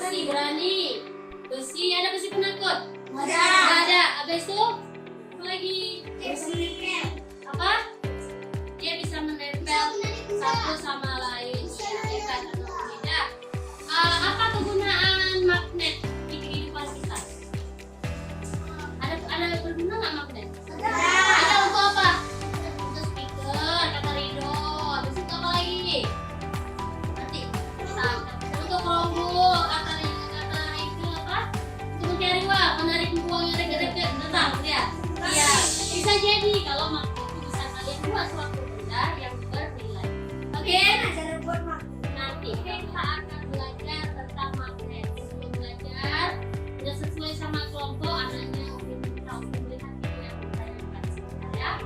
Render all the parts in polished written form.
besi berani. Besi ada besi penakut? Ada. Nggak ada. Habis itu apa lagi? Apa? Dia bisa menempel satu sama lain. Ya, hebat atau tidak? Apa kegunaan magnet di kehidupan kita? Ada berguna nggak magnet? Ada untuk apa? Untuk speaker, kata Rido. Habis itu apa lagi? Nanti untuk kelompok, kata itu apa? Untuk mencari uang, menarik uang yang dekat-dekat, benar ya? Iya. Bisa jadi kalau magnet itu bisa kalian buat suatu benda yang bernilai. Oke? Nanti kita akan belajar tentang magnet. Sebelum belajar, sudah sesuai sama kelompok anaknya kita untuk melihat video yang ditayangkan sebentar ya.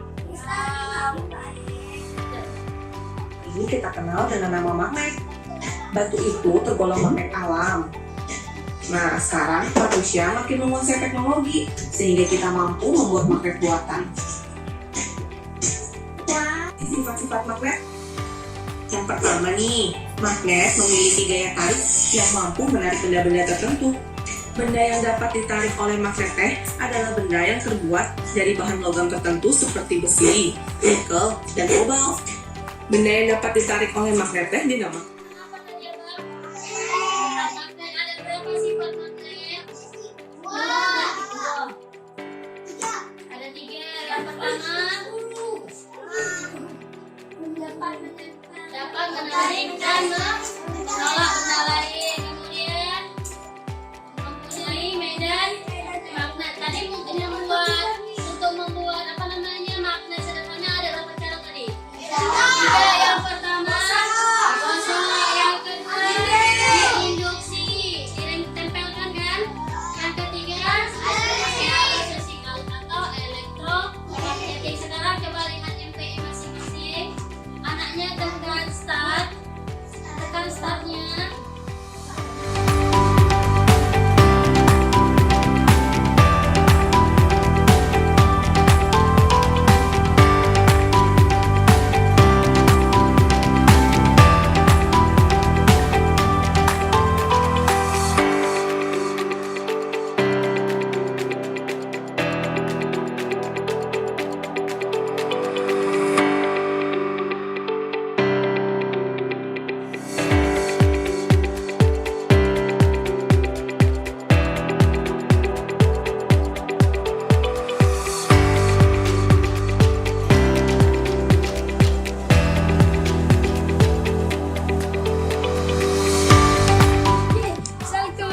Ini kita kenal dengan nama magnet. Batu itu tergolong magnet alam. Nah, sekarang manusia makin menguasai teknologi sehingga kita mampu membuat magnet buatan. Sifat-sifat magnet. Yang pertama nih, magnet memiliki gaya tarik yang mampu menarik benda-benda tertentu. Benda yang dapat ditarik oleh magnet teh adalah benda yang terbuat dari bahan logam tertentu seperti besi, nikel, dan kobalt. Benda yang dapat ditarik oleh magnet teh dinamakan Apa tadi ya, Bang? Magnet ada berapa sifat magnet? Ada 3. Yang pertama, dapat menarik dan menolak benda lain. Kemudian mempunyai medan magnet. Tadi mungkin yang membuat apa namanya magnet sederhana ada berapa cara tadi? 3. Yang pertama kosong, yang kedua induksi, ditempelkan kan? Yang ketiga fisikal atau elektromagnetik. Sekarang coba lihat MPE masing-masing. Anaknya tekan startnya.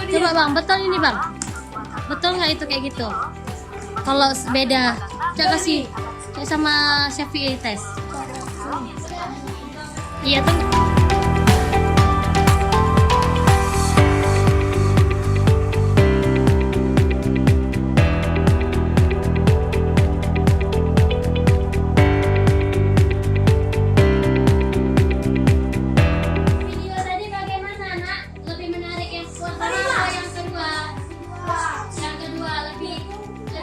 Coba Bang, betul ini Bang? Betul nggak itu kayak gitu? Kalau beda, coba kasih sama Syafi'i tes. Iya tuh. Video tadi bagaimana, Nak? Lebih menarik yang pertama atau yang kedua? Yang kedua lebih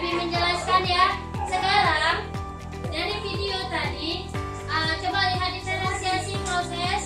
menjelaskan ya. Sekarang dari video tadi, coba lihat diferensiasi proses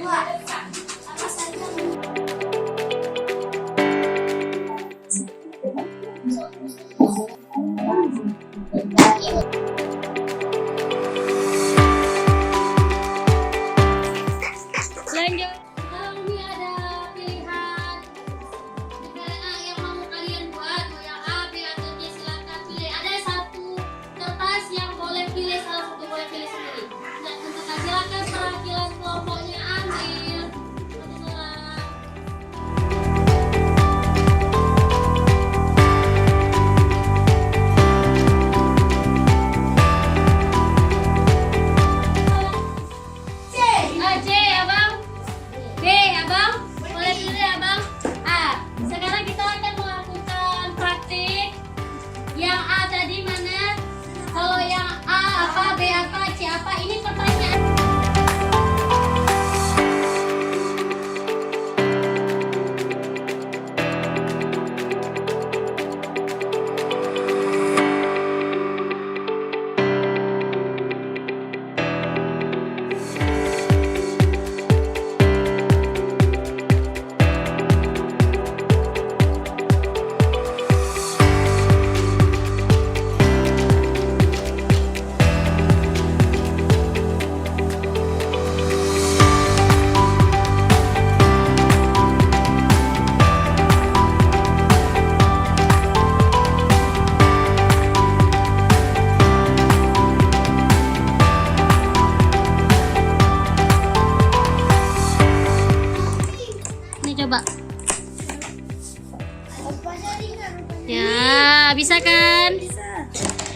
Lanjut. Kalau ini ada pilihan negara yang mau kalian buat, mau yang A, B atau C, silakan pilih. Ada satu kertas yang boleh pilih, salah satu boleh pilih sendiri. Nah, untuk silakan perwakilan kelompoknya ambil. Satu-satu. A, C, abang. B, abang. Boleh pilih abang. A. Sekarang kita akan melakukan praktik. Yang A tadi mana? Kalau yang A apa, B apa, C apa? Ini pertanyaan. Nih coba. Ya, bisa kan?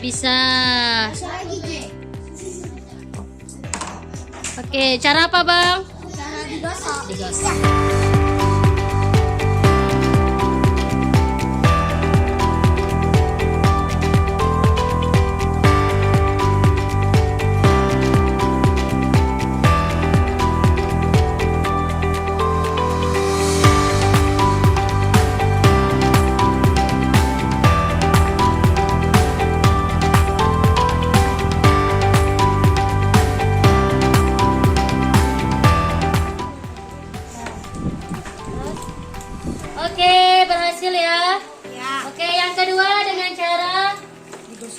Bisa. Oke, cara apa, Bang? Cara digosok. Digosok. Oke, berhasil ya. Ya. Oke, yang kedua dengan cara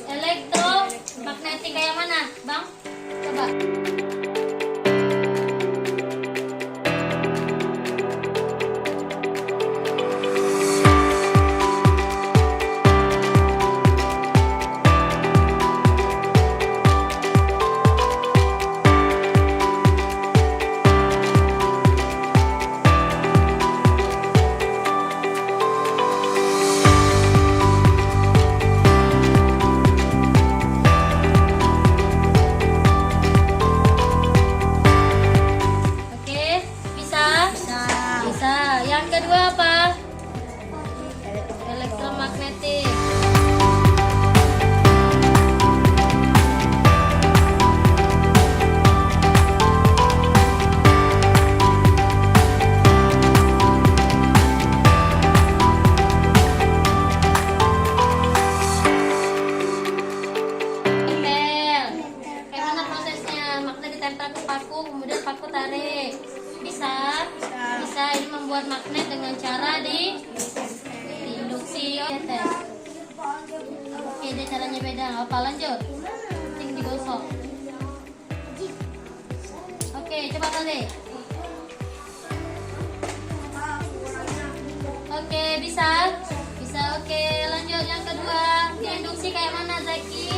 elektromagnetik kayak mana, Bang? Coba. Oke, bisa? Bisa. Yang kedua apa? Elektromagnetik. Tempel. Kayak mana prosesnya? Magnet ditempel ke paku, kemudian paku tarik. Bisa? Bisa. Ini membuat magnet dengan cara diinduksi. Tes. Oke, dia caranya beda. Apa lanjut? Penting digosok. Oke, coba tadi. Oke, bisa? Bisa. Oke, lanjut yang kedua. Diinduksi kayak mana, Zaki?